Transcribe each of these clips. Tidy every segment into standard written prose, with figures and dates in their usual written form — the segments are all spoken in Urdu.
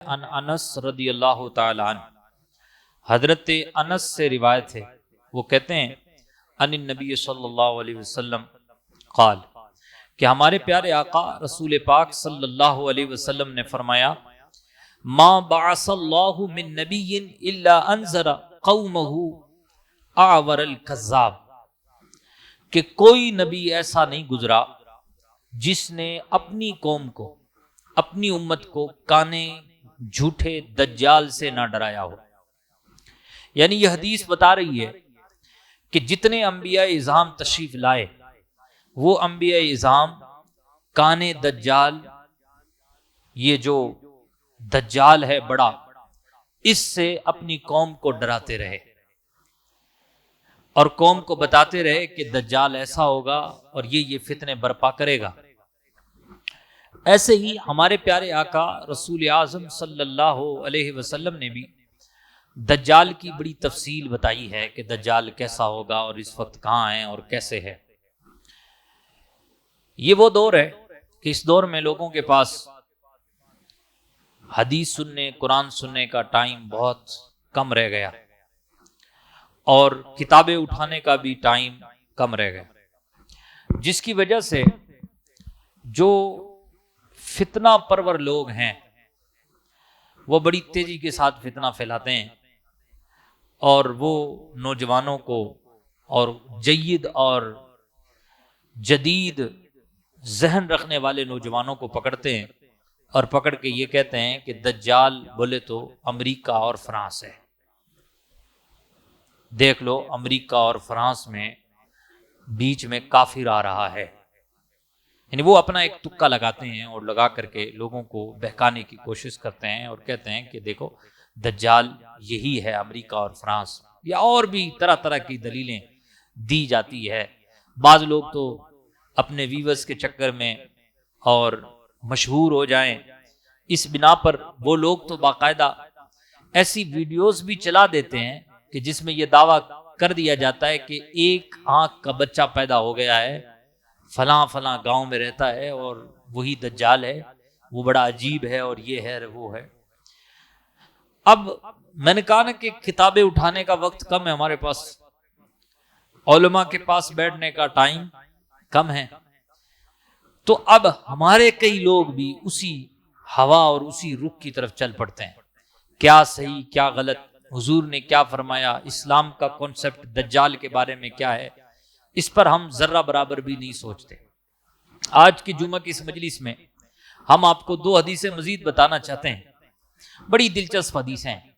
ان انس رضی اللہ تعالی عنہ، حضرت انس سے روایت ہے، وہ کہتے ہیں ان النبی صلی اللہ علیہ وسلم قال، کہ ہمارے پیارے آقا رسول پاک صلی اللہ علیہ وسلم نے فرمایا، ما بعث اللہ من نبی الا انذر قومہ اعور الکذاب، کہ کوئی نبی ایسا نہیں گزرا جس نے اپنی قوم کو، اپنی امت کو کانے جھوٹے دجال سے نہ ڈرایا ہو۔ یعنی یہ حدیث بتا رہی ہے کہ جتنے انبیاء اعظام تشریف لائے، وہ انبیاء اعظام کانے دجال، یہ جو دجال ہے بڑا، اس سے اپنی قوم کو ڈراتے رہے اور قوم کو بتاتے رہے کہ دجال ایسا ہوگا اور یہ فتنے برپا کرے گا۔ ایسے ہی ہمارے پیارے آقا رسول اعظم صلی اللہ علیہ وسلم نے بھی دجال کی بڑی تفصیل بتائی ہے کہ دجال کیسا ہوگا اور اس وقت کہاں ہے اور کیسے ہے۔ یہ وہ دور ہے کہ اس دور میں لوگوں کے پاس حدیث سننے، قرآن سننے کا ٹائم بہت کم رہ گیا اور کتابیں اٹھانے کا بھی ٹائم کم رہ گیا، جس کی وجہ سے جو فتنہ پرور لوگ ہیں وہ بڑی تیزی کے ساتھ فتنہ پھیلاتے ہیں اور وہ نوجوانوں کو اور جید اور جدید ذہن رکھنے والے نوجوانوں کو پکڑتے ہیں اور پکڑ کے یہ کہتے ہیں کہ دجال بولے تو امریکہ اور فرانس ہے۔ دیکھ لو، امریکہ اور فرانس میں بیچ میں کافر آ رہا ہے۔ یعنی وہ اپنا ایک تکا لگاتے ہیں اور لگا کر کے لوگوں کو بہکانے کی کوشش کرتے ہیں اور کہتے ہیں کہ دیکھو دجال یہی ہے امریکہ اور فرانس، یا اور بھی طرح طرح کی دلیلیں دی جاتی ہے۔ بعض لوگ تو اپنے ویورز کے چکر میں اور مشہور ہو جائیں اس بنا پر وہ لوگ تو باقاعدہ ایسی ویڈیوز بھی چلا دیتے ہیں کہ جس میں یہ دعویٰ کر دیا جاتا ہے کہ ایک آنکھ کا بچہ پیدا ہو گیا ہے، فلاں فلاں گاؤں میں رہتا ہے اور وہی دجال ہے، وہ بڑا عجیب ہے اور یہ ہے وہ ہے۔ اب میں نے کہا نا کہ کتابیں اٹھانے کا وقت کم ہے ہمارے پاس، علماء کے پاس بیٹھنے کا ٹائم کم ہے، تو اب ہمارے کئی لوگ بھی اسی ہوا اور اسی رخ کی طرف چل پڑتے ہیں۔ کیا صحیح کیا غلط، حضور نے کیا فرمایا، اسلام کا کانسیپٹ دجال کے بارے میں کیا ہے، اس پر ہم ذرہ برابر بھی نہیں سوچتے۔ آج کی جمعہ کی اس مجلس میں ہم آپ کو 2 حدیثیں مزید بتانا چاہتے ہیں، بڑی دلچسپ حدیثیں ہیں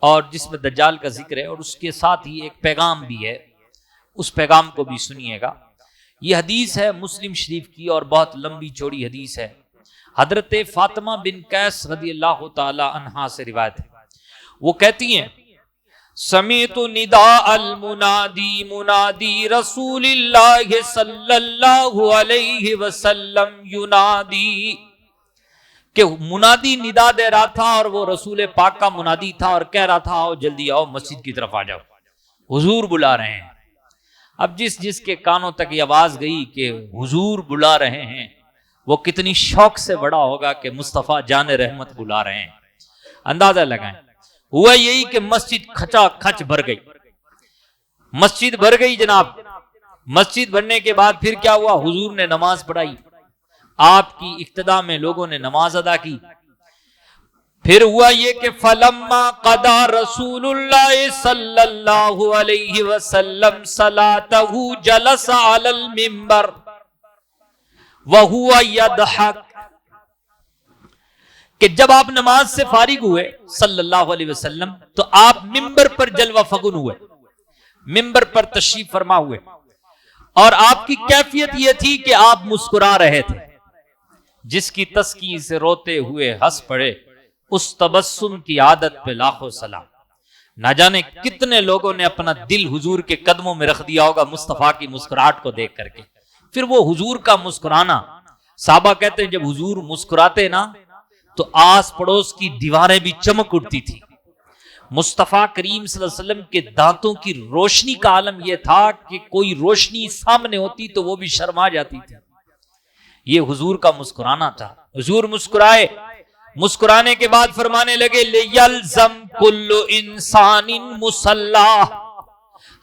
اور جس میں دجال کا ذکر ہے اور اس کے ساتھ ہی ایک پیغام بھی ہے، اس پیغام کو بھی سنیے گا۔ یہ حدیث ہے مسلم شریف کی اور بہت لمبی چوڑی حدیث ہے۔ حضرت فاطمہ بن قیس رضی اللہ تعالی عنہا سے روایت ہے، وہ کہتی ہیں، سمعت نداء المنادی منادی رسول اللہ صلی اللہ علیہ وسلم ینادی، کہ منادی ندا دے رہا تھا اور وہ رسول پاک کا منادی تھا اور کہہ رہا تھا آؤ جلدی آؤ مسجد کی طرف آ جاؤ، حضور بلا رہے ہیں۔ اب جس کے کانوں تک یہ آواز گئی کہ حضور بلا رہے ہیں، وہ کتنی شوق سے بڑا ہوگا کہ مصطفیٰ جان رحمت بلا رہے ہیں۔ اندازہ لگائیں، ہوا یہی کہ مسجد کھچا کھچ بھر گئی، مسجد بھر گئی جناب۔ مسجد بھرنے کے بعد پھر کیا ہوا، حضور نے نماز پڑھائی، آپ کی اقتداء میں لوگوں نے نماز ادا کی۔ پھر ہوا یہ کہ فلما قضا رسول اللہ صلی اللہ علیہ وسلم صلاتہ جلس علی المنبر وہو یضحک، کہ جب آپ نماز سے فارغ ہوئے صلی اللہ علیہ وسلم تو آپ ممبر پر جلوہ فگن ہوئے، ممبر پر تشریف فرما ہوئے، اور آپ کی کیفیت یہ تھی کہ آپ مسکرا رہے تھے۔ جس کی تسکین سے روتے ہوئے ہنس پڑے، اس تبسم کی عادت پہ لاکھوں سلام۔ نہ جانے کتنے لوگوں نے اپنا دل حضور کے قدموں میں رکھ دیا ہوگا مصطفیٰ کی مسکراہٹ کو دیکھ کر کے۔ پھر وہ حضور کا مسکرانا، صحابہ کہتے ہیں جب حضور مسکراتے نا تو آس پڑوس کی دیواریں بھی چمک اٹھتی تھی۔ مصطفیٰ کریم صلی اللہ علیہ وسلم کے دانتوں کی روشنی کا عالم یہ تھا کہ کوئی روشنی سامنے ہوتی تو وہ بھی شرما جاتی تھی۔ یہ حضور کا مسکرانا تھا۔ حضور مسکرائے، مسکرانے کے بعد فرمانے لگے لیلزم کل انسان مصلی،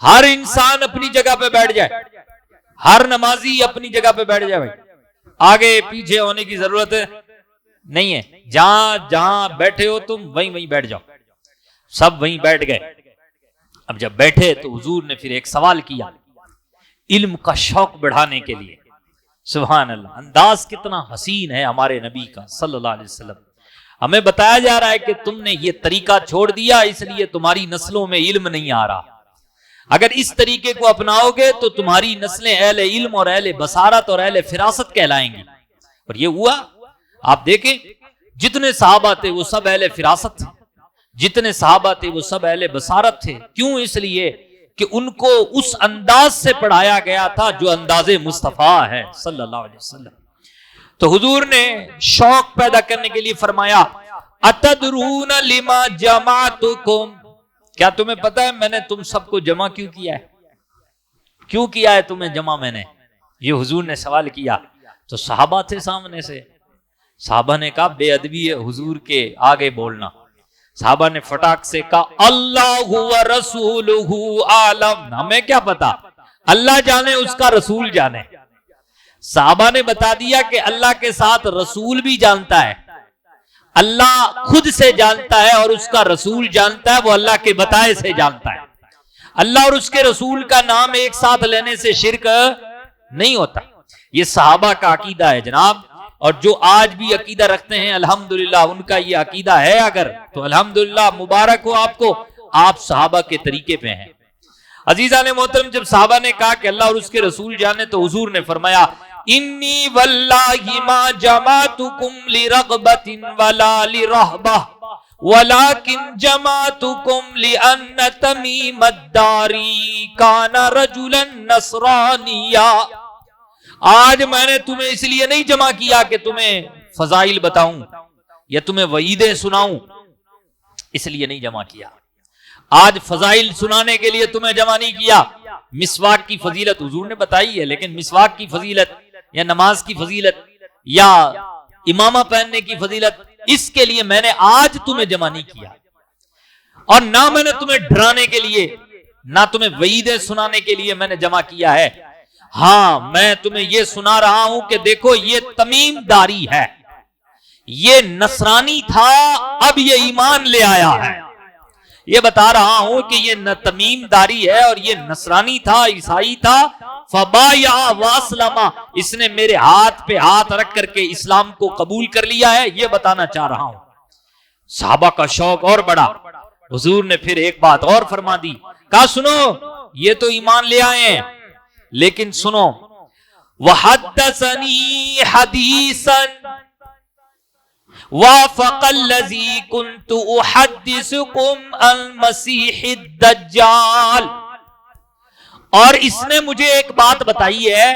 ہر انسان اپنی جگہ پہ بیٹھ جائے، ہر نمازی اپنی جگہ پہ بیٹھ جائے، بھائی آگے پیچھے ہونے کی ضرورت نہیں ہے، جہاں جہاں بیٹھے ہو تم وہیں بیٹھ جاؤ۔ سب وہیں بیٹھ گئے۔ اب جب بیٹھے تو حضور نے پھر ایک سوال کیا علم کا شوق بڑھانے کے لیے۔ سبحان اللہ، انداز کتنا حسین ہے ہمارے نبی کا صلی اللہ علیہ وسلم۔ ہمیں بتایا جا رہا ہے کہ تم نے یہ طریقہ چھوڑ دیا اس لیے تمہاری نسلوں میں علم نہیں آ رہا، اگر اس طریقے کو اپناؤ گے تو تمہاری نسلیں اہل علم اور اہل بصارت اور اہل فراست کہلائیں گی۔ اور یہ ہوا، آپ دیکھیں جتنے صحابہ تھے وہ سب اہل فراست تھے، جتنے صحابہ تھے وہ سب اہل بصارت تھے۔ کیوں؟ اس لیے کہ ان کو اس انداز سے پڑھایا گیا تھا جو انداز مصطفیٰ ہے صلی اللہ علیہ وسلم۔ تو حضور نے شوق پیدا کرنے کے لیے فرمایا اتدرون لما جمعتکم، کیا تمہیں پتا ہے میں نے تم سب کو جمع کیوں کیا ہے؟ کیوں کیا ہے تمہیں جمع میں نے؟ یہ حضور نے سوال کیا تو صحابہ تھے سامنے سے، صحابہ نے کہا بے ادبی ہے حضور کے آگے بولنا۔ صحابہ نے فٹاک سے کہا اللہ و رسولہ عالم، ہمیں کیا پتا، اللہ جانے اس کا رسول جانے۔ صحابہ نے بتا دیا کہ اللہ کے ساتھ رسول بھی جانتا ہے، اللہ خود سے جانتا ہے اور اس کا رسول جانتا ہے، وہ اللہ کے بتائے سے جانتا ہے۔ اللہ اور اس کے رسول کا نام ایک ساتھ لینے سے شرک نہیں ہوتا۔ یہ صحابہ کا عقیدہ ہے جناب، اور جو آج بھی عقیدہ رکھتے ہیں الحمدللہ ان کا یہ عقیدہ ہے اگر تو الحمدللہ مبارک ہو آپ کو، آپ صحابہ کے طریقے پہ ہیں۔ عزیزان محترم، جب صحابہ نے کہا کہ اللہ اور اس کے رسول جانے تو حضور نے فرمایا انی واللہ ما جمعتکم لرغبت ولا لرہبہ ولكن جمعتكم لأن تمیم الداری کان رجلا نصرانیا۔ آج میں نے تمہیں اس لیے نہیں جمع کیا کہ تمہیں فضائل بتاؤں یا تمہیں وعیدیں سناؤں، اس لیے نہیں جمع کیا۔ آج فضائل سنانے کے لیے تمہیں جمع نہیں کیا۔ مسواک کی فضیلت حضور نے بتائی ہے، لیکن مسواک کی فضیلت یا نماز کی فضیلت یا امامہ پہننے کی فضیلت، اس کے لیے میں نے آج تمہیں جمع نہیں کیا، اور نہ میں نے تمہیں ڈرانے کے لیے نہ تمہیں وعیدیں سنانے کے لیے میں نے جمع کیا ہے۔ ہاں میں تمہیں یہ سنا رہا ہوں کہ دیکھو یہ تمیم داری ہے، یہ نصرانی تھا اب یہ ایمان لے آیا ہے۔ یہ بتا رہا ہوں کہ یہ نہ تمیم داری ہے اور یہ نصرانی تھا، عیسائی تھا، فبایا واسلما، اس نے میرے ہاتھ پہ ہاتھ رکھ کر کے اسلام کو قبول کر لیا ہے، یہ بتانا چاہ رہا ہوں۔ صحابہ کا شوق اور بڑا۔ حضور نے پھر ایک بات اور فرما دی، کہا سنو یہ تو ایمان لے آئے ہیں لیکن سنو وحدثنی حدیثا وافق الذی کنت احدثکم المسیح الدجال، اور اس نے مجھے ایک بات بتائی ہے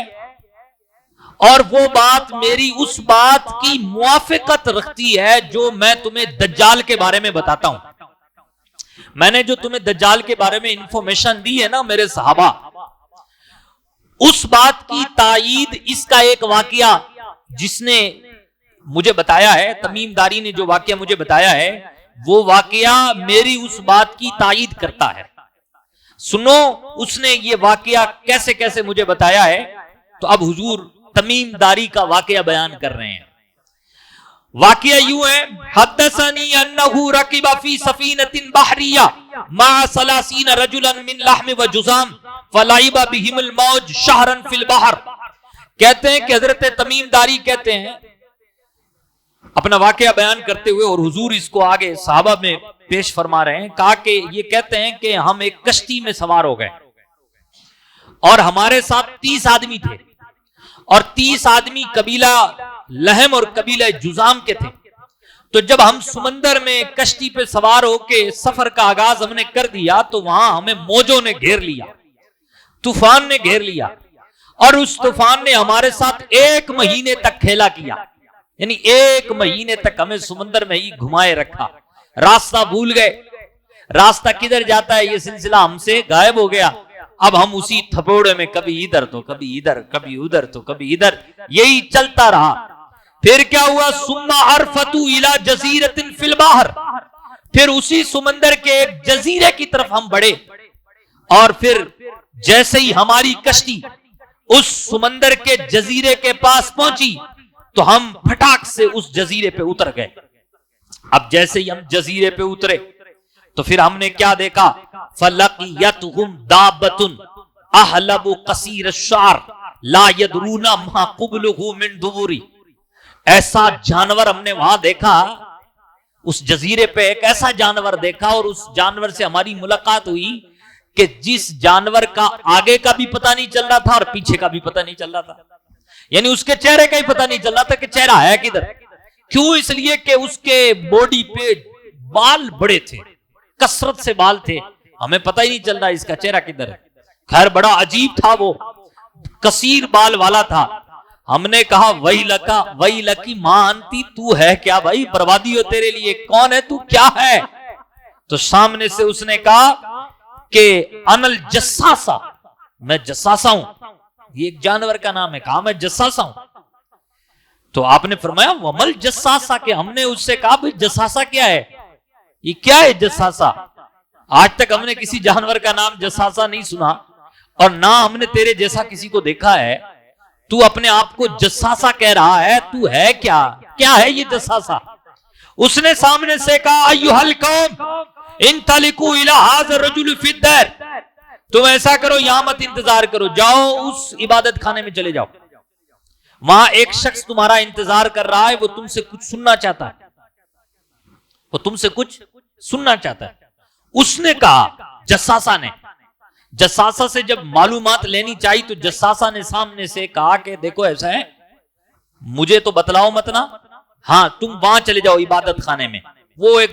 اور وہ بات میری اس بات کی موافقت رکھتی ہے جو میں تمہیں دجال کے بارے میں بتاتا ہوں۔ میں نے جو تمہیں دجال کے بارے میں انفارمیشن دی ہے نا میرے صحابہ، اس بات کی تائید اس کا ایک واقعہ جس نے مجھے بتایا ہے، تمیم داری نے جو واقعہ مجھے بتایا ہے وہ واقعہ میری اس بات کی تائید کرتا ہے۔ سنو اس نے یہ واقعہ کیسے کیسے مجھے بتایا ہے۔ تو اب حضور تمیم داری کا واقعہ بیان کر رہے ہیں۔ واقعہ یوں ہے، حدثنی انہ رکب فی سفینۃ بحریہ مع 30 رجلا من لحم و جزام فلعب بہم الموج شہرا فی البحر۔ کہتے ہیں کہ حضرت تمیم داری کہتے ہیں اپنا واقعہ بیان کرتے ہوئے، اور حضور اس کو آگے صحابہ میں پیش فرما رہے ہیں، کہا کہ یہ کہتے ہیں کہ ہم ایک کشتی میں سوار ہو گئے اور ہمارے ساتھ 30 آدمی تھے، اور 30 آدمی قبیلہ لحم اور قبیلہ جزام کے تھے۔ تو جب ہم سمندر میں کشتی پہ سوار ہو کے سفر کا آغاز ہم نے کر دیا تو وہاں ہمیں موجوں نے گھیر لیا، طوفان نے گھیر لیا، اور اس طوفان نے ہمارے ساتھ 1 مہینے تک کھیلا کیا، یعنی 1 مہینے تک ہمیں سمندر میں ہی گھمائے رکھا، راستہ بھول گئے، راستہ کدھر جاتا ہے یہ سلسلہ ہم سے غائب ہو گیا۔ اب ہم اسی تھپوڑے میں کبھی ادھر تو کبھی ادھر، کبھی ادھر تو کبھی ادھر، یہی چلتا رہا۔ پھر کیا ہوا؟ ثم عرفتوا الی جزیرۃ فی البحر، پھر اسی سمندر کے ایک جزیرے کی طرف ہم بڑھے، اور پھر جیسے ہی ہماری کشتی اس سمندر کے جزیرے کے پاس پہنچی تو ہم پھٹاک سے اس جزیرے پہ اتر گئے۔ اب جیسے ہی ہم جزیرے پہ اترے تو پھر ہم نے کیا دیکھا؟ فَلَقِيَتْهُمْ دَابَّةٌ أَحْلَبُ قَصِيرَ الشَّعْرِ لَا يَدْرُونَ مَا قُبْلُهُ مِنْ دُبُرِ، ایسا جانور ہم نے وہاں دیکھا، اس جزیرے پہ ایک ایسا جانور دیکھا، اور اس جانور سے ہماری ملاقات ہوئی کہ جس جانور کا آگے کا بھی پتہ نہیں چل رہا تھا اور پیچھے کا بھی پتہ نہیں چل رہا تھا، یعنی اس کے چہرے کا ہی پتہ نہیں چل رہا تھا کہ چہرہ ہے کدھر۔ کیوں؟ اس لیے کہ اس کے باڈی پہ بال بڑے تھے، کثرت سے بال تھے، ہمیں پتہ ہی نہیں چل رہا اس کا چہرہ کدھر ہے۔ خیر بڑا عجیب تھا، وہ کثیر بال والا تھا۔ ہم نے کہا ویلکا ویلکی ماں انتی، تو ہے کیا بھائی؟ بربادی ہو تیرے لیے، کون ہے تو، کیا ہے؟ تو سامنے سے اس نے کہا کہ انا الجساسہ، میں جساسہ ہوں، یہ ایک جانور کا نام ہے، کہا میں جساسہ ہوں۔ تو آپ نے فرمایا ومل جساسہ، کہ ہم نے اس سے کہا بھائی جساسہ کیا ہے، یہ کیا ہے جساسہ؟ آج تک ہم نے کسی جانور کا نام جساسہ نہیں سنا، اور نہ ہم نے تیرے جیسا کسی کو دیکھا ہے، تو اپنے آپ کو جساسہ کہہ رہا ہے، تو ہے کیا؟ کیا ہے یہ جساسہ؟ اس نے سامنے سے کہا ایھا القوم انطلقوا الی ھذا الرجل فی الدار، تم ایسا کرو یہاں مت انتظار کرو، جاؤ اس عبادت خانے میں چلے جاؤ، وہاں ایک شخص تمہارا انتظار کر رہا ہے، وہ تم سے کچھ سننا چاہتا ہے، وہ تم سے کچھ سننا چاہتا ہے۔ اس نے کہا، جساسہ نے، جساسہ سے جب معلومات لینی چاہیے تو جساسہ نے سامنے سے کہا کہ دیکھو ایسا ہے، مجھے تو بتلاؤ مت نا، ہاں تم وہاں چلے جاؤ عبادت خانے میں، وہ ایک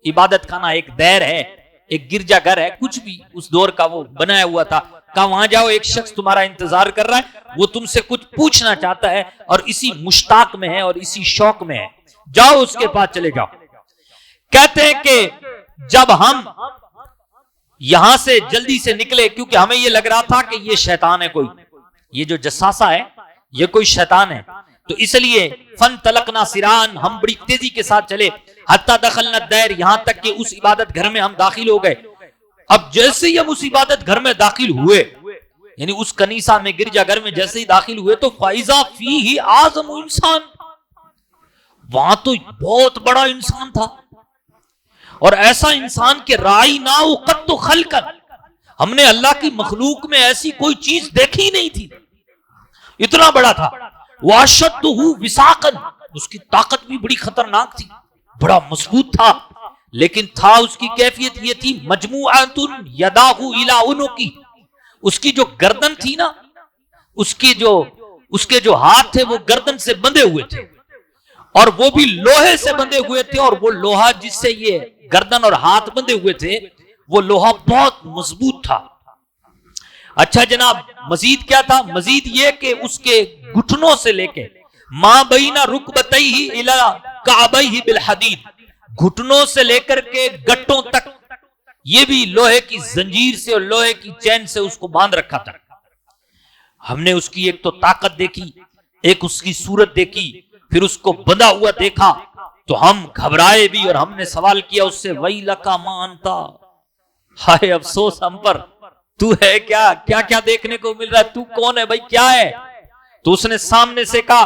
عبادت خانہ، ایک دیر ہے، ایک گرجا گھر ہے، کچھ بھی اس دور کا وہ بنایا ہوا تھا، کہا وہاں جاؤ، ایک شخص تمہارا انتظار کر رہا ہے، وہ تم سے کچھ پوچھنا چاہتا ہے، اور اسی مشتاق میں ہے اور اسی شوق میں ہے، جاؤ اس کے پاس چلے جاؤ۔ کہتے ہیں کہ جب ہم یہاں سے جلدی سے نکلے، کیونکہ ہمیں یہ لگ رہا تھا کہ یہ شیطان ہے، کوئی یہ جو جساسہ ہے یہ کوئی شیطان ہے، تو اس لیے فانطلقنا سراعا، ہم بڑی تیزی کے ساتھ چلے، حتی دخلنا الدیر، یہاں تک کہ اس عبادت گھر میں ہم داخل ہو گئے۔ اب جیسے ہی ہم اس عبادت گھر میں داخل ہوئے، یعنی اس کنیسہ میں، گرجا گھر میں جیسے ہی داخل ہوئے، تو فائزہ فیہ اعظم انسان، وہاں تو بہت بڑا انسان تھا، اور ایسا انسان کہ رائنا قط خلقا، ہم نے اللہ کی مخلوق میں ایسی کوئی چیز دیکھی نہیں تھی، اتنا بڑا تھا۔ واشدہ وثاقا، اس کی طاقت بھی بڑی خطرناک تھی، بڑا مضبوط تھا، لیکن تھا اس کی کیفیت یہ تھی مجموعۃ یداہ الی عنقی، اس کی جو گردن تھی نا، اس کے جو ہاتھ تھے وہ گردن سے بندھے ہوئے تھے، اور وہ بھی لوہے سے بندھے ہوئے تھے، اور وہ لوہا جس سے یہ گردن اور ہاتھ بندھے ہوئے تھے وہ لوہا بہت مضبوط تھا۔ اچھا جناب، مزید کیا تھا؟ مزید یہ کہ اس کے گھٹنوں سے لے کے ما بین رکبتیہ الی کعبیہ بالحدید، گھٹنوں سے لے کر کے گٹوں تک یہ بھی لوہے کی زنجیر سے اور لوہے کی چین سے اس کو باندھ رکھا تھا۔ ہم نے اس کی ایک تو طاقت دیکھی، ایک اس کی صورت دیکھی، پھر اس کو بندھا ہوا دیکھا تو ہم گھبرائے بھی، اور ہم نے سوال کیا اس سے ویلکا ما انتا، ہائے افسوس ہم پر، تو ہے کیا؟ کیا کیا دیکھنے کو مل رہا ہے، تو کون ہے بھائی، کیا ہے؟ تو اس نے سامنے سے کہا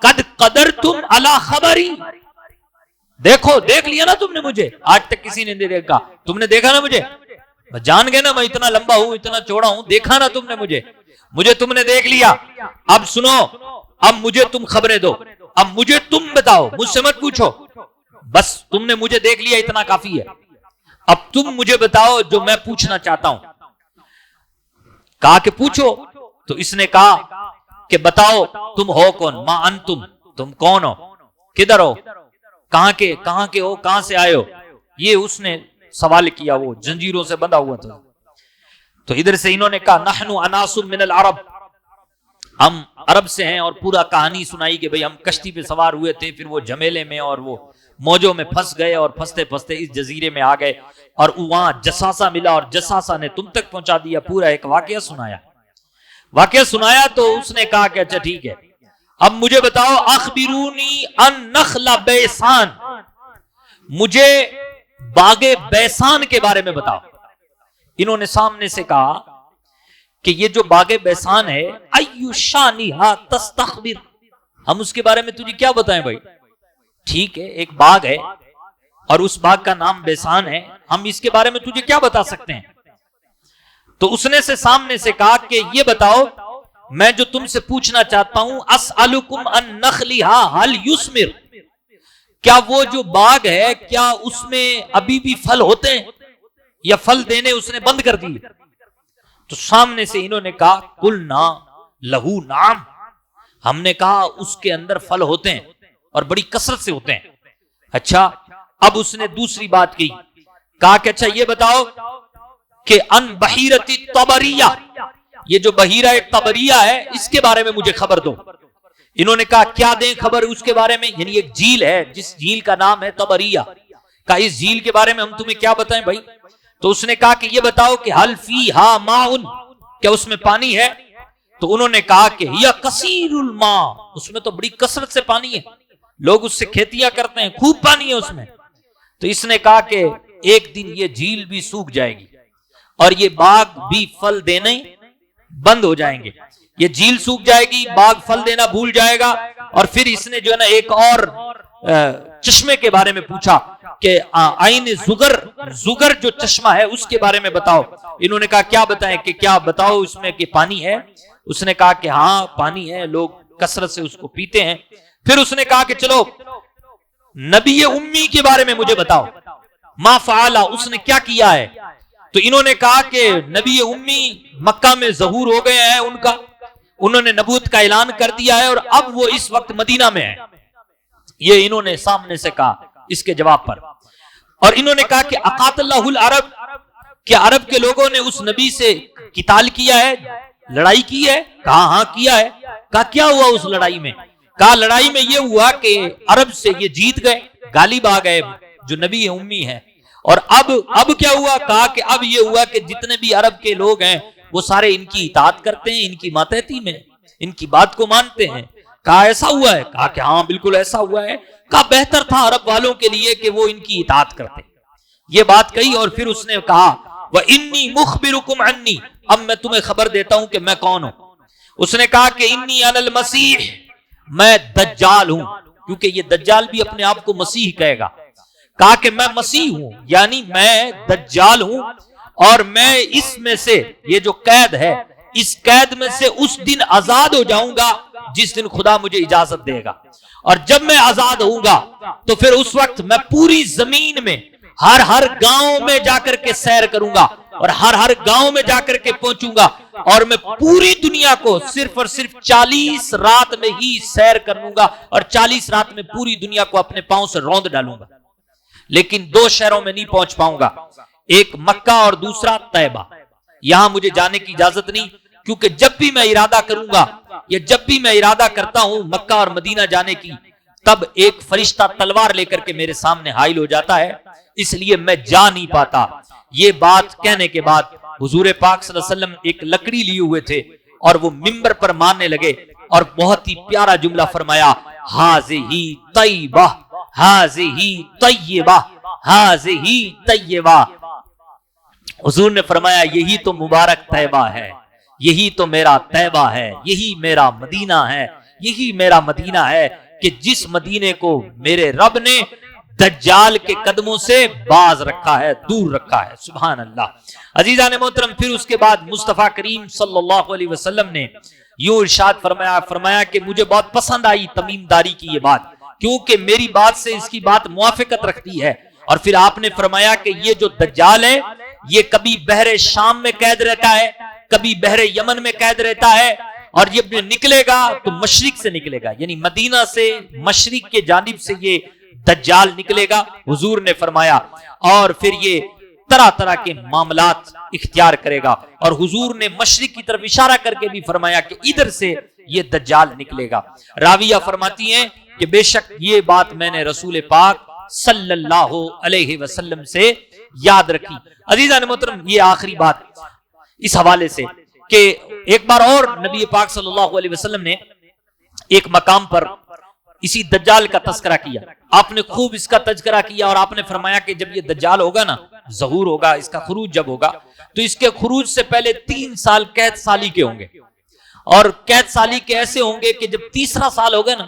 قد قدرتم علی خبری، دیکھو دیکھ لیا نا تم نے مجھے، آج تک کسی نے نہیں دیکھا، تم نے دیکھا نا مجھے، جان گئے نا میں اتنا لمبا ہوں، اتنا چوڑا ہوں، دیکھا نا تم نے مجھے تم نے دیکھ لیا۔ اب سنو، اب مجھے تم خبریں دو، اب مجھے تم بتاؤ، مجھ سے مت پوچھو، بس تم نے مجھے دیکھ لیا اتنا کافی ہے، اب تم مجھے بتاؤ جو میں پوچھنا چاہتا ہوں۔ کہا کہ پوچھو، تو اس نے کہا کہ بتاؤ تم ہو کون، ما انتم، تم کون ہو، کدھر ہو، کہاں کے ہو، کہاں سے آئے ہو، یہ اس نے سوال کیا، وہ زنجیروں سے بندھا ہوا تھا۔ تو ادھر سے انہوں نے کہا نحن اناس من العرب، ہم عرب سے ہیں، اور پورا کہانی سنائی کہ بھئی ہم کشتی پہ سوار ہوئے تھے، پھر وہ جمیلے میں اور وہ موجوں میں پھنس گئے، اور پھنستے پھنستے اس جزیرے میں آ گئے، اور وہاں جساسہ ملا، اور جساسہ نے تم تک پہنچا دیا، پورا ایک واقعہ سنایا۔ تو اس نے کہا کہ اچھا ٹھیک ہے، اب مجھے بتاؤ اخبرونی ان نخل بیسان، مجھے باغ بیسان کے بارے میں بتاؤ۔ انہوں نے سامنے سے کہا کہ یہ جو باغ بیسان ہے ایو شانہا تستخبر، ہم اس کے بارے میں تجھے کیا بتائیں بھائی؟ ٹھیک ہے ایک باغ ہے اور اس باغ کا نام بیسان ہے، ہم اس کے بارے میں تجھے کیا بتا سکتے ہیں؟ تو اس نے سے سامنے سے کہا کہ یہ بتاؤ میں جو تم سے پوچھنا چاہتا ہوں، اسألکم ان نخلھا هل یثمر، کیا وہ جو باغ ہے کیا اس میں ابھی بھی پھل ہوتے ہیں یا پھل دینے اس نے بند کر دیے؟ تو سامنے سے انہوں نے کہا قلنا لہو نعم، ہم نے کہا اس کے اندر پھل ہوتے ہیں اور بڑی کثرت سے ہوتے ہیں۔ اچھا اب اس نے دوسری بات کی، کہا کہ اچھا یہ بتاؤ کہ ان بحیرۃ طبریہ، یہ جو بحیرہ طبریہ ہے اس کے بارے میں مجھے خبر دو۔ انہوں نے کہا کیا دیں خبر اس کے بارے میں؟ یعنی ایک جھیل ہے جس جھیل کا نام ہے طبریہ، کہا اس جھیل کے بارے میں ہم تمہیں کیا بتائیں بھائی؟ تو اس نے کہا کہ یہ بتاؤ کہ حل فیہا ماء، کیا اس میں پانی ہے؟ تو انہوں نے کہا کہ ہی کثیر الماء، اس میں تو بڑی کثرت سے پانی ہے، لوگ اس سے کھیتیاں کرتے ہیں، خوب پانی ہے اس میں۔ تو اس نے کہا کہ ایک دن یہ جھیل بھی سوکھ جائے گی اور یہ باغ بھی پھل دینے بند ہو جائیں گے، یہ جھیل سوکھ جائے گی، باغ پھل دینا بھول جائے گا۔ اور پھر اس نے جو ہے نا ایک اور چشمے کے بارے میں پوچھا کہ عین زگر جو چشمہ ہے اس کے بارے میں بتاؤ۔ انہوں نے کہا کیا بتائیں، کہ کیا بتاؤ اس میں کہ پانی ہے؟ اس نے کہا کہ ہاں پانی ہے، لوگ کثرت سے اس کو پیتے ہیں۔ پھر اس نے کہا کہ چلو نبی امی کے بارے میں مجھے بتاؤ، ما فعلا، اس نے کیا کیا ہے؟ تو انہوں نے کہا کہ نبی امی مکہ میں ظہور ہو گئے ہیں ان کا، انہوں نے نبوت کا اعلان کر دیا ہے اور اب وہ اس وقت مدینہ میں ہے۔ یہ انہوں نے سامنے سے کہا اس کے جواب پر۔ اور انہوں نے کہا کہ اقات اللہ العرب، کیا عرب کے لوگوں نے اس نبی سے قتال کیا ہے، لڑائی کی ہے؟ کہا ہاں کیا ہے۔ کہا کیا ہوا اس لڑائی میں؟ کہا لڑائی میں یہ ہوا کہ عرب سے یہ جیت گئے، غالب آ گئے جو نبی امی ہے۔ اور اب کیا ہوا؟ کہا کہ اب یہ ہوا کہ جتنے بھی عرب کے لوگ ہیں وہ سارے ان کی اطاعت کرتے ہیں، ان کی ماتحتی میں ان کی بات کو مانتے ہیں۔ کہا ایسا ہوا ہے؟ کہا کہ ہاں بالکل ایسا ہوا ہے۔ کہا بہتر تھا عرب والوں کے لیے کہ وہ ان کی اطاعت کرتے۔ یہ بات کہی اور پھر اس نے کہا وَإِنِّي مُخْبِرُكُمْ عَنِّي، اب میں تمہیں خبر دیتا ہوں کہ میں کون ہوں۔ اس نے کہا کہ انی انا المسیح، میں دجال ہوں، کیونکہ یہ دجال بھی اپنے آپ کو مسیح کہے گا۔ کہا کہ میں مسیح ہوں، یعنی میں دجال ہوں، اور میں اس میں سے یہ جو قید ہے اس قید میں سے اس دن آزاد ہو جاؤں گا جس دن خدا مجھے اجازت دے گا۔ اور جب میں آزاد ہوں گا تو پھر اس وقت میں پوری زمین میں ہر گاؤں میں جا کر کے سیر کروں گا اور ہر گاؤں میں جا کر کے پہنچوں گا، اور میں پوری دنیا کو صرف اور صرف 40 رات میں ہی سیر کروں گا، اور 40 رات میں پوری دنیا کو اپنے پاؤں سے روند ڈالوں گا۔ لیکن 2 شہروں میں نہیں پہنچ پاؤں گا، ایک مکہ اور دوسرا طیبہ۔ یہاں مجھے جانے کی اجازت نہیں، کیونکہ جب بھی میں ارادہ کروں گا یا جب بھی میں ارادہ کرتا ہوں مکہ اور مدینہ جانے کی، تب ایک فرشتہ تلوار لے کر کے میرے سامنے حائل ہو جاتا ہے، اس لیے میں جا نہیں پاتا۔ یہ بات کہنے کے بعد حضور پاک صلی اللہ علیہ وسلم ایک لکڑی لیے ہوئے تھے اور وہ منبر پر مارنے لگے اور بہت ہی پیارا جملہ فرمایا، ہاذہ طیبہ، ہاذہ طیبہ، ہاذہ طیبہ۔ حضور نے فرمایا یہی تو مبارک طیبہ ہے، یہی تو میرا طیبہ ہے، یہی میرا مدینہ ہے، یہی میرا مدینہ ہے کہ جس مدینے کو میرے رب نے دجال کے قدموں سے باز رکھا ہے، دور رکھا ہے۔ سبحان اللہ۔ عزیزان محترم، پھر اس کے بعد مصطفیٰ کریم صلی اللہ علیہ وسلم نے یوں ارشاد فرمایا کہ مجھے بہت پسند آئی تمیم داری کی یہ بات، کیونکہ میری بات سے اس کی بات موافقت رکھتی ہے۔ اور پھر آپ نے فرمایا کہ یہ جو دجال ہے یہ کبھی بحر شام میں قید رہتا ہے، کبھی بحر یمن میں قید رہتا ہے، اور جب نکلے گا تو مشرق سے نکلے گا، یعنی مدینہ سے مشرق کے جانب سے یہ دجال نکلے گا، حضور نے فرمایا، اور پھر یہ طرح طرح کے معاملات اختیار کرے گا۔ اور حضور نے مشرق کی طرف اشارہ کر کے بھی فرمایا کہ ادھر سے یہ دجال نکلے گا۔ راویہ فرماتی ہیں کہ بے شک یہ بات میں نے رسول پاک صلی اللہ علیہ وسلم سے یاد رکھی۔ عزیزان محترم، یہ آخری بات اس حوالے سے کہ ایک بار اور نبی پاک صلی اللہ علیہ وسلم نے ایک مقام پر اسی دجال کا تذکرہ کیا، آپ نے خوب اس کا تذکرہ کیا اور آپ نے فرمایا کہ جب یہ دجال ہوگا نا، ظہور ہوگا، اس کا خروج جب ہوگا تو اس کے خروج سے پہلے 3 سال قید سالی کے ہوں گے، اور قید سالی کے ایسے ہوں گے کہ جب تیسرا سال ہوگا نا،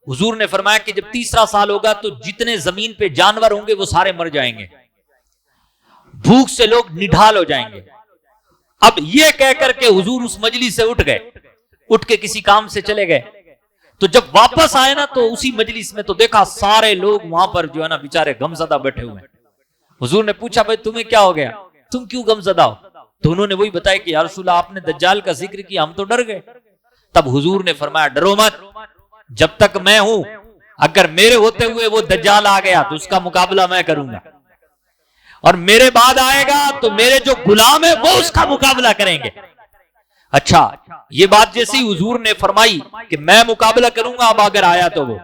حضور نے فرمایا کہ جب تیسرا سال ہوگا تو جتنے زمین پہ جانور ہوں گے وہ سارے مر جائیں گے، بھوک سے لوگ نڈھال ہو جائیں گے۔ اب یہ کہہ کر کے حضور اس مجلس سے اٹھ گئے، اٹھ کے کسی کام سے چلے گئے، تو جب واپس آئے نا تو اسی مجلس میں تو دیکھا سارے لوگ وہاں پر جو ہے نا بیچارے غمزدہ بیٹھے ہوئے ہیں۔ حضور نے پوچھا بھائی تمہیں کیا ہو گیا، تم کیوں غمزدہ ہو؟ تو انہوں نے وہی بتایا کہ یا رسول اللہ آپ نے دجال کا ذکر کیا، ہم تو ڈر گئے۔ تب حضور نے فرمایا ڈرو مت، جب تک میں ہوں، اگر میرے ہوتے ہوئے وہ دجال آ گیا تو اس کا مقابلہ میں کروں گا، اور میرے بعد آئے گا تو میرے جو غلام ہے وہ اس کا مقابلہ کریں گے۔ اچھا، یہ بات جیسی حضور نے فرمائی کہ میں مقابلہ کروں گا اب اگر آیا تو وہ،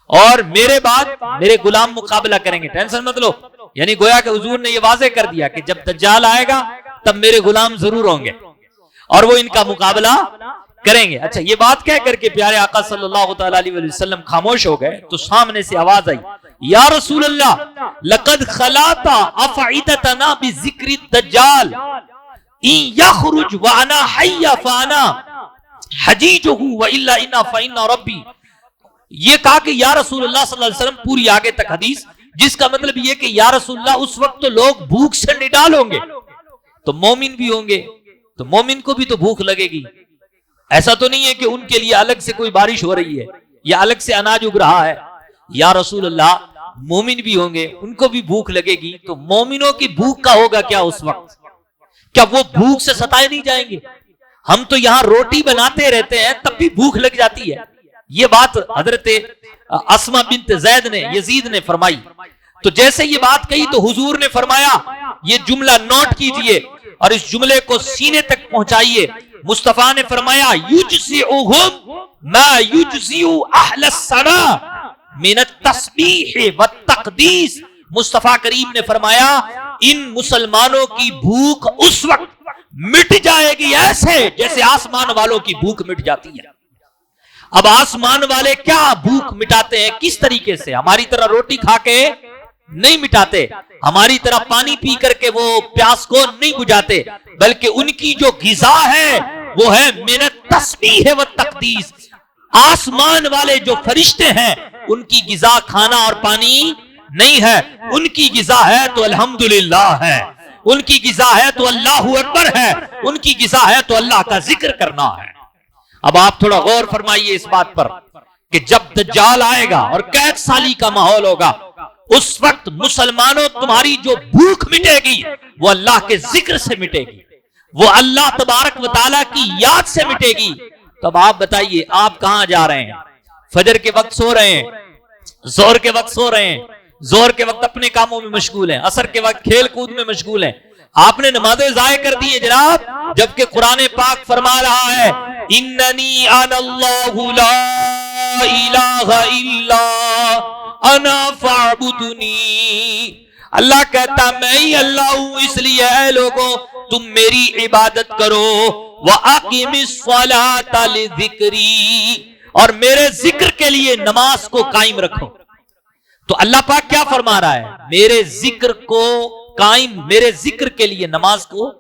اور میرے بعد میرے غلام مقابلہ کریں گے، ٹینشن مت لو، یعنی گویا کہ حضور نے یہ واضح کر دیا کہ جب دجال آئے گا تب میرے غلام ضرور ہوں گے اور وہ ان کا مقابلہ کریں گے۔ اچھا، یہ بات کہہ کر کے پیارے آقا صلی اللہ تعالی علیہ وسلم خاموش ہو گئے تو سامنے سے آواز آئی، یا رسول اللہ لقد خلاتا افعدتنا بذکر الدجال ان یخرج وانا حی فانا حجیجہ والا انا فانا ربی۔ یہ کہا کہ یا رسول اللہ صلی اللہ علیہ وسلم، پوری آگے تک حدیث، جس کا مطلب یہ کہ یا رسول اللہ اس وقت تو لوگ بھوک سے نڈال ہوں گے، تو مومن بھی ہوں گے، تو مومن کو بھی تو بھوک لگے گی، ایسا تو نہیں ہے کہ ان کے لیے الگ سے کوئی بارش ہو رہی ہے یا الگ سے اناج اگ رہا ہے۔ یا رسول اللہ مومن بھی ہوں گے، ان کو بھی بھوک لگے گی، تو مومنوں کی بھوک کا ہوگا کیا اس وقت؟ کیا وہ بھوک سے ستائے نہیں جائیں گے؟ ہم تو یہاں روٹی بناتے رہتے ہیں تب بھی بھوک لگ جاتی ہے۔ یہ بات حضرت اسما بنت زید نے، یزید نے فرمائی، تو جیسے یہ بات کہی تو حضور نے فرمایا یہ جملہ نوٹ کیجئے اور اس جملے کو سینے تک پہنچائیے۔ مصطفیٰ نے فرمایا یجزئہم ما یجزئ اہل السماء من التسبیح والتقدیس۔ مصطفیٰ کریم نے فرمایا ان مسلمانوں کی بھوک اس وقت مٹ جائے گی ایسے جیسے آسمان والوں کی بھوک مٹ جاتی ہے۔ اب آسمان والے کیا بھوک مٹاتے ہیں، کس طریقے سے؟ ہماری طرح روٹی کھا کے نہیں مٹاتے، ہماری طرح پانی پی کر کے وہ پیاس کو نہیں بجھاتے، بلکہ ان کی جو غذا ہے وہ ہے من التسبیح والتقدیس۔ آسمان والے جو فرشتے ہیں ان کی غذا کھانا اور پانی نہیں ہے، ان کی غذا ہے تو الحمدللہ ہے، ان کی غذا ہے تو اللہ اکبر ہے، ان کی غذا ہے تو اللہ کا ذکر کرنا ہے۔ اب آپ تھوڑا غور فرمائیے اس بات پر کہ جب دجال آئے گا اور قید سالی کا ماحول ہوگا، اس وقت مسلمانوں تمہاری جو بھوک مٹے گی وہ اللہ کے ذکر سے مٹے گی، وہ اللہ تبارک و تعالیٰ کی یاد سے مٹے گی۔ تب آپ بتائیے آپ کہاں جا رہے ہیں؟ فجر کے وقت سو رہے ہیں، ظہر کے وقت سو رہے ہیں، ظہر کے وقت اپنے کاموں میں مشغول ہیں، عصر کے وقت کھیل کود میں مشغول ہیں، آپ نے نمازیں ضائع کر دی ہیں جناب، جبکہ قرآن پاک فرما رہا ہے اننی انا اللہ لا الہ الا انا فاعبدنی۔ اللہ کہتا میں ہی اللہ ہوں، اس لیے اے لوگوں تم میری عبادت کرو، وَأَقِمِ الصَّلَاةَ لِذِكْرِي، اور میرے ذکر کے لیے نماز کو قائم رکھو۔ تو اللہ پاک کیا فرما رہا ہے؟ میرے ذکر کو قائم، میرے ذکر کے لیے نماز کو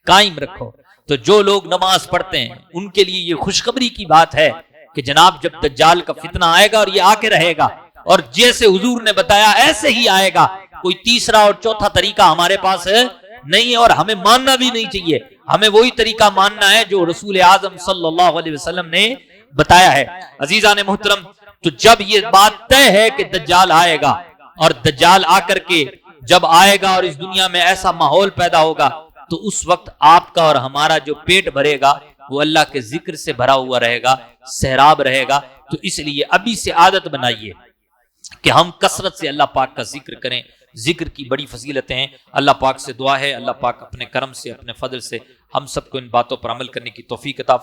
قائم رکھو۔ تو جو لوگ نماز پڑھتے ہیں ان کے لیے یہ خوشخبری کی بات ہے کہ جناب جب دجال کا فتنہ آئے گا اور یہ آ کے رہے گا، اور جیسے حضور نے بتایا ایسے ہی آئے گا، کوئی تیسرا اور چوتھا طریقہ ہمارے پاس نہیں ہے اور ہمیں ماننا بھی نہیں چاہیے، ہمیں وہی طریقہ ماننا ہے جو رسول اعظم صلی اللہ علیہ وسلم نے بتایا ہے۔ عزیزان محترم، تو جب یہ بات طے ہے کہ دجال آئے گا، اور دجال آ کر کے جب آئے گا اور اس دنیا میں ایسا ماحول پیدا ہوگا، تو اس وقت آپ کا اور ہمارا جو پیٹ بھرے گا وہ اللہ کے ذکر سے بھرا ہوا رہے گا، سہراب رہے گا۔ تو اس لیے ابھی سے عادت بنائیے کہ ہم کثرت سے اللہ پاک کا ذکر کریں۔ ذکر کی بڑی فضیلتیں ہیں، اللہ پاک سے دعا ہے اللہ پاک اپنے کرم سے، اپنے فضل سے ہم سب کو ان باتوں پر عمل کرنے کی توفیق عطا